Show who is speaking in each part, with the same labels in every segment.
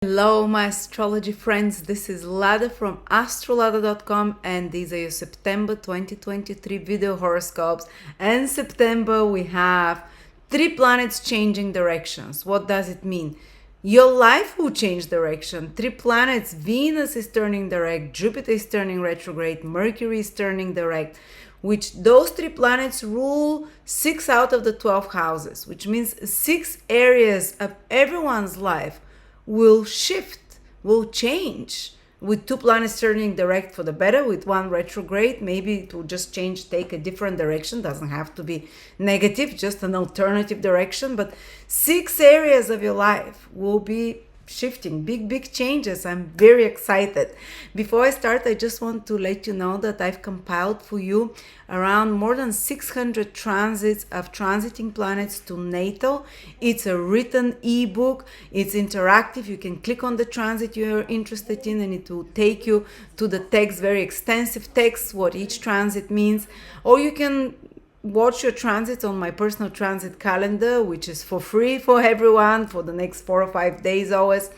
Speaker 1: Hello my astrology friends, this is Lada from Astrolada.com and these are your September 2023 video horoscopes. And September we have 3 planets changing directions. What does it mean? Your life will change direction. 3 planets, Venus is turning direct, Jupiter is turning retrograde, Mercury is turning direct, which those 3 planets rule 6 out of the 12 houses, which means 6 areas of everyone's life will shift, will change. With 2 planets turning direct for the better, with 1 retrograde, maybe it will just change, take a different direction. Doesn't have to be negative, just an alternative direction. But 6 areas of your life will be shifting, big changes. I'm very excited. Before I start, I just want to let you know that I've compiled for you around more than 600 transits of transiting planets to natal. It's a written ebook. It's interactive. You can click on the transit you're interested in and it will take you to the text, very extensive text, what each transit means. Or you can watch your transits on my personal transit calendar, which is for free for everyone for the next 4 or 5 days always.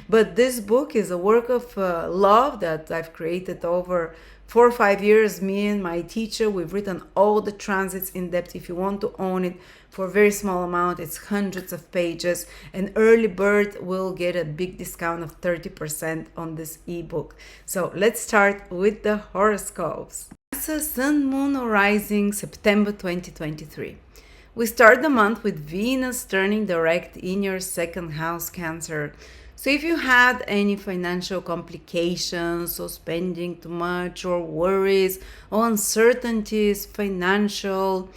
Speaker 1: But this book is a work of love that I've created over 4 or 5 years. Me and my teacher, we've written all the transits in depth. If you want to own it for a very small amount, it's hundreds of pages. An early bird will get a big discount of 30% on this ebook. So let's start with the horoscopes. Sun, Moon, or Rising, September 2023. We start the month with Venus turning direct in your 2nd house, Cancer. So if you had any financial complications or spending too much or worries or uncertainties, financial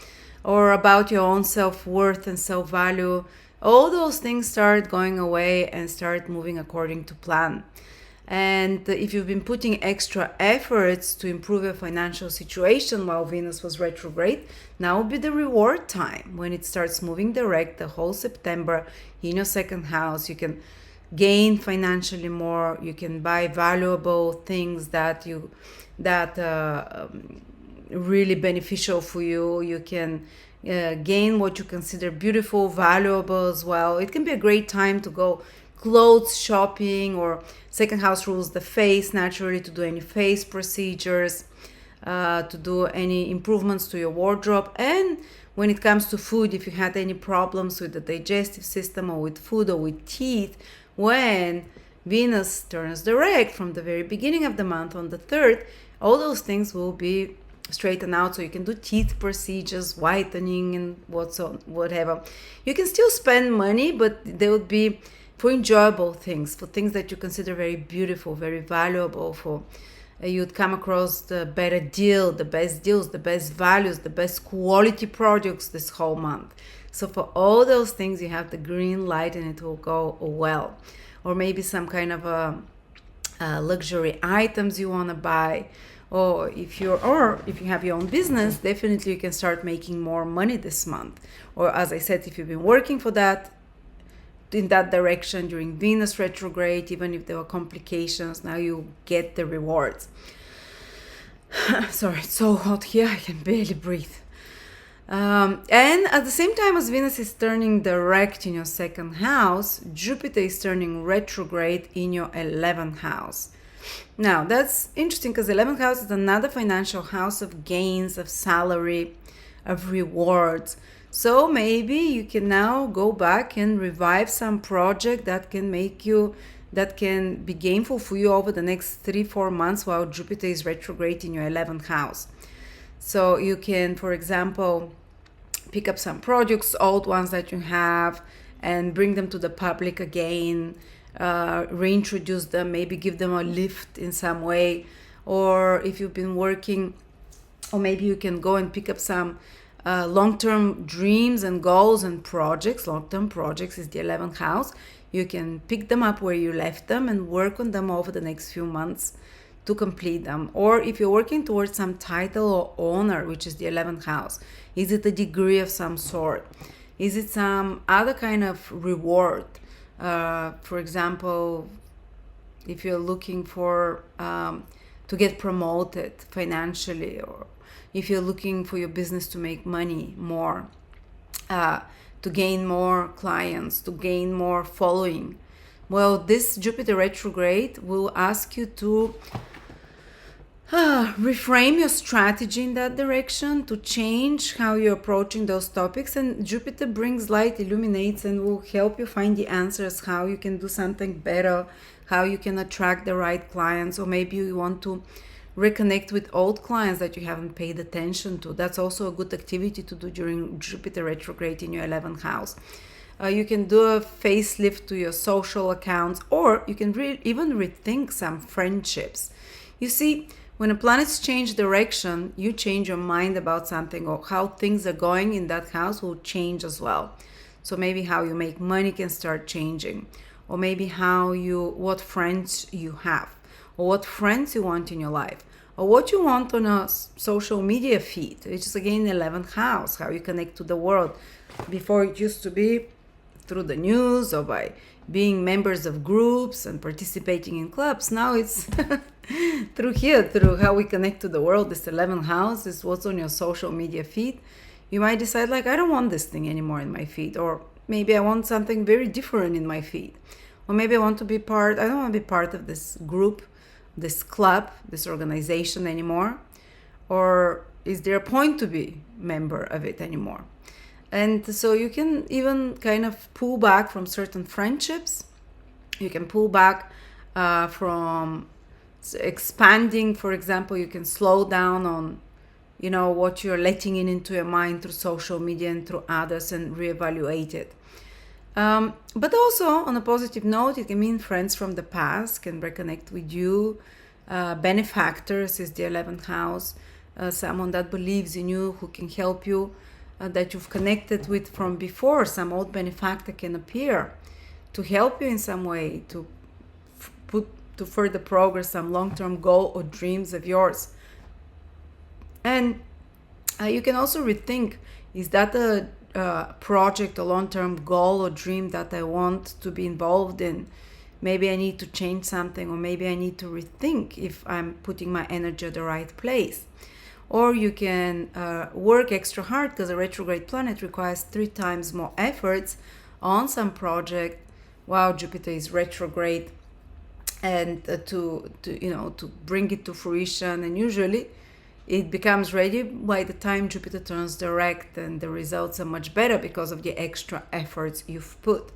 Speaker 1: or about your own self-worth and self-value, all those things start going away and start moving according to plan. And if you've been putting extra efforts to improve your financial situation while Venus was retrograde, now will be the reward time when it starts moving direct the whole September in your 2nd house. You can gain financially more. You can buy valuable things that really beneficial for you. You can gain what you consider beautiful, valuable as well. It can be a great time to go clothes shopping, or 2nd house rules the face, naturally to do any face procedures, to do any improvements to your wardrobe. And when it comes to food, if you had any problems with the digestive system or with food or with teeth, when Venus turns direct from the very beginning of the month on the 3rd, all those things will be straightened out. So you can do teeth procedures, whitening and whatever. You can still spend money, but they would be for enjoyable things, for things that you consider very beautiful, very valuable. For you'd come across the better deal, the best deals, the best values, the best quality products this whole month. So for all those things, you have the green light and it will go well. Or maybe some kind of luxury items you want to buy. Or if you have your own business, definitely you can start making more money this month. Or as I said, if you've been working for that, in that direction during Venus retrograde, even if there were complications, now you get the rewards. Sorry, it's so hot here, I can barely breathe. And at the same time as Venus is turning direct in your 2nd house, Jupiter is turning retrograde in your 11th house. Now that's interesting because 11th house is another financial house of gains, of salary, of rewards. So maybe you can now go back and revive some project that can be gainful for you over the next 3-4 months while Jupiter is retrograde in your 11th house. So you can, for example, pick up some projects, old ones that you have, and bring them to the public again, reintroduce them, maybe give them a lift in some way. Or if you've been working, or maybe you can go and pick up some long-term dreams and goals and projects. Long-term projects is the 11th house. You can pick them up where you left them and work on them over the next few months to complete them. Or if you're working towards some title or honor, which is the 11th house, is it a degree of some sort? Is it some other kind of reward? For example, if you're looking for to get promoted financially, or if you're looking for your business to make money more, to gain more clients, to gain more following, Well, this Jupiter retrograde will ask you to reframe your strategy in that direction, to change how you're approaching those topics. And Jupiter brings light, illuminates, and will help you find the answers, how you can do something better, how you can attract the right clients, or maybe you want to reconnect with old clients that you haven't paid attention to. That's also a good activity to do during Jupiter retrograde in your 11th house. You can do a facelift to your social accounts, or you can even rethink some friendships. You see, when the planets change direction, you change your mind about something, or how things are going in that house will change as well. So maybe how you make money can start changing, or maybe what friends you have, or what friends you want in your life, or what you want on a social media feed, which is again the 11th house, how you connect to the world. Before, it used to be through the news or by being members of groups and participating in clubs. Now it's through how we connect to the world. This 11th house is what's on your social media feed. You might decide, like, I don't want this thing anymore in my feed, or maybe I want something very different in my feed, or maybe I don't want to be part of this group, this club, this organization anymore, or is there a point to be member of it anymore? And so you can even kind of pull back from certain friendships. You can pull back from expanding. For example, you can slow down on, what you're letting into your mind through social media and through others, and reevaluate it. But also, on a positive note, it can mean friends from the past can reconnect with you. Benefactors is the 11th house. Someone that believes in you, who can help you, that you've connected with from before. Some old benefactor can appear to help you in some way, to further progress some long-term goal or dreams of yours. And you can also rethink, is that a project, a long-term goal or dream that I want to be involved in? Maybe I need to change something, or maybe I need to rethink if I'm putting my energy at the right place. Or you can work extra hard, because a retrograde planet requires 3 times more efforts on some project while Jupiter is retrograde, and to bring it to fruition. And usually it becomes ready by the time Jupiter turns direct, and the results are much better because of the extra efforts you've put.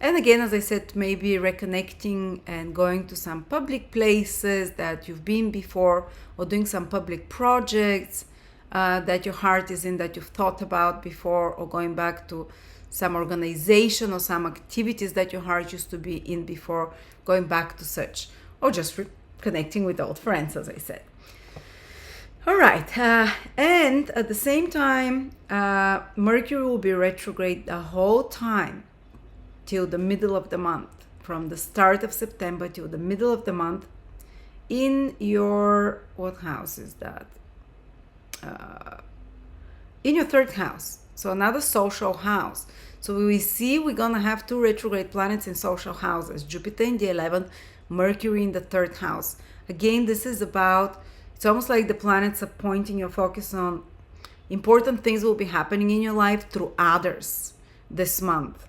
Speaker 1: And again, as I said, maybe reconnecting and going to some public places that you've been before, or doing some public projects that your heart is in, that you've thought about before, or going back to some organization or some activities that your heart used to be in before, going back to such, or just connecting with old friends, as I said. All right, and at the same time, Mercury will be retrograde the whole time till the middle of the month, from the start of September till the middle of the month, in your, what house is that? In your 3rd house, so another social house. So we're gonna have 2 retrograde planets in social houses, Jupiter in the 11th, Mercury in the 3rd house. Again, this is about, it's almost like the planets are pointing your focus on important things will be happening in your life through others this month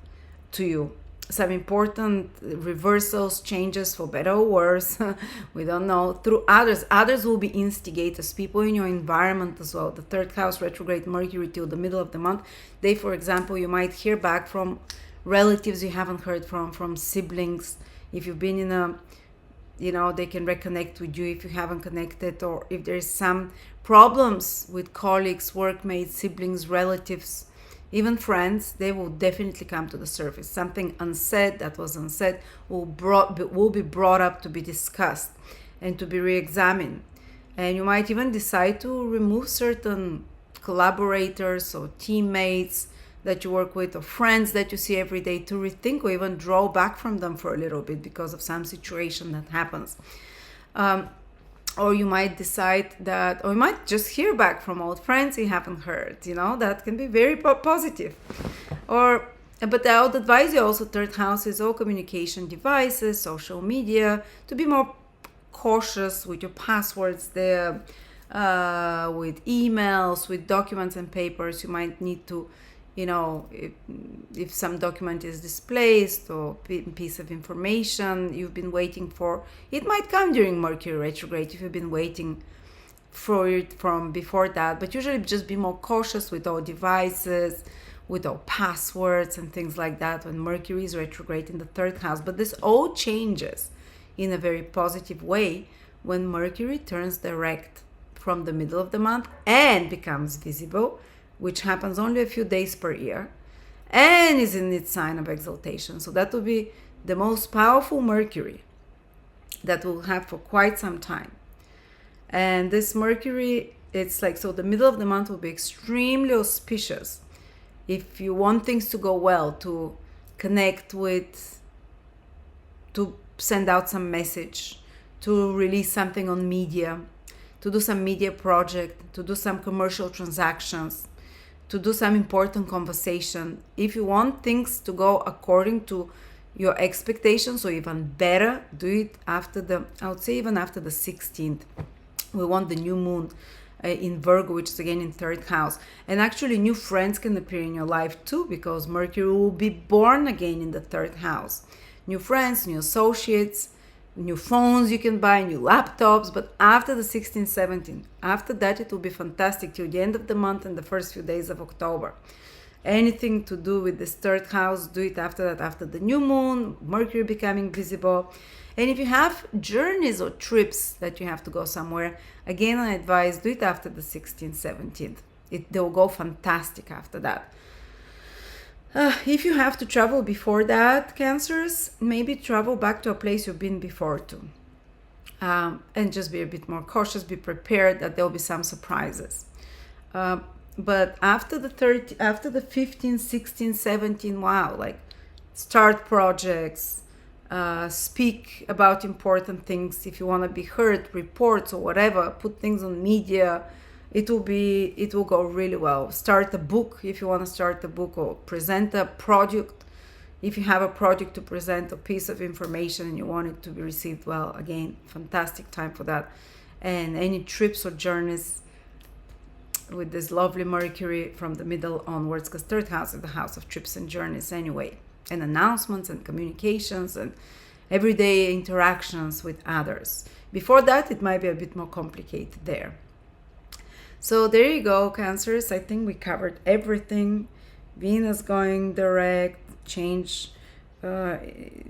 Speaker 1: to you. Some important reversals, changes for better or worse, we don't know, through others. Others will be instigators, people in your environment as well. The 3rd house retrograde Mercury till the middle of the month. They, for example, you might hear back from relatives you haven't heard from siblings. If you've been in a, they can reconnect with you if you haven't connected, or if there's some problems with colleagues, workmates, siblings, relatives, even friends, they will definitely come to the surface. Something unsaid that was unsaid will be brought up to be discussed and to be re-examined. And you might even decide to remove certain collaborators or teammates that you work with, or friends that you see every day, to rethink or even draw back from them for a little bit because of some situation that happens. Or you might decide that, or you might just hear back from old friends you haven't heard, that can be very positive. But I would advise you also, 3rd house is all communication devices, social media, to be more cautious with your passwords there, with emails, with documents and papers. You might need to, you know, if some document is displaced or piece of information you've been waiting for, it might come during Mercury retrograde if you've been waiting for it from before that. But usually just be more cautious with all devices, with all passwords and things like that when Mercury is retrograde in the third house. But this all changes in a very positive way when Mercury turns direct from the middle of the month and becomes visible, which happens only a few days per year, and is in its sign of exaltation. So that will be the most powerful Mercury that we'll have for quite some time. And this Mercury, it's like, so the middle of the month will be extremely auspicious if you want things to go well, to connect with, to send out some message, to release something on media, to do some media project, to do some commercial transactions, to do some important conversation. If you want things to go according to your expectations or even better, do it after the, I would say even after the 16th. We want the new moon in Virgo, which is again in third house. And actually new friends can appear in your life too, because Mercury will be born again in the third house. New friends, new associates, new phones you can buy, new laptops. But after the 16th, 17th, after that it will be fantastic till the end of the month and the first few days of October. Anything to do with this third house, do it after that, after the new moon, Mercury becoming visible. And if you have journeys or trips that you have to go somewhere, again I advise do it after the 16th, 17th. They will go fantastic after that. If you have to travel before that, Cancers, maybe travel back to a place you've been before too. And just be a bit more cautious, be prepared that there will be some surprises. But after the 15, 16, 17, wow, like start projects, speak about important things. If you want to be heard, reports or whatever, put things on media. It will go really well. Start a book if you want to start a book, or present a project. If you have a project to present, a piece of information, and you want it to be received well, again, fantastic time for that. And any trips or journeys with this lovely Mercury from the middle onwards, because third house is the house of trips and journeys anyway, and announcements and communications and everyday interactions with others. Before that, it might be a bit more complicated there. So there you go, Cancers. I think we covered everything. Venus going direct, change,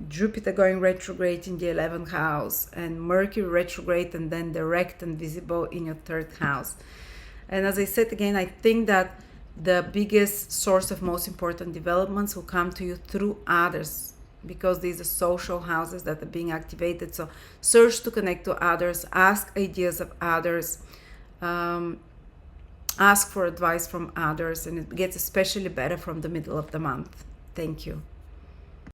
Speaker 1: Jupiter going retrograde in the 11th house, and Mercury retrograde and then direct and visible in your third house. And as I said again, I think that the biggest source of most important developments will come to you through others, because these are social houses that are being activated. So search to connect to others, ask ideas of others, ask for advice from others, and it gets especially better from the middle of the month. Thank you.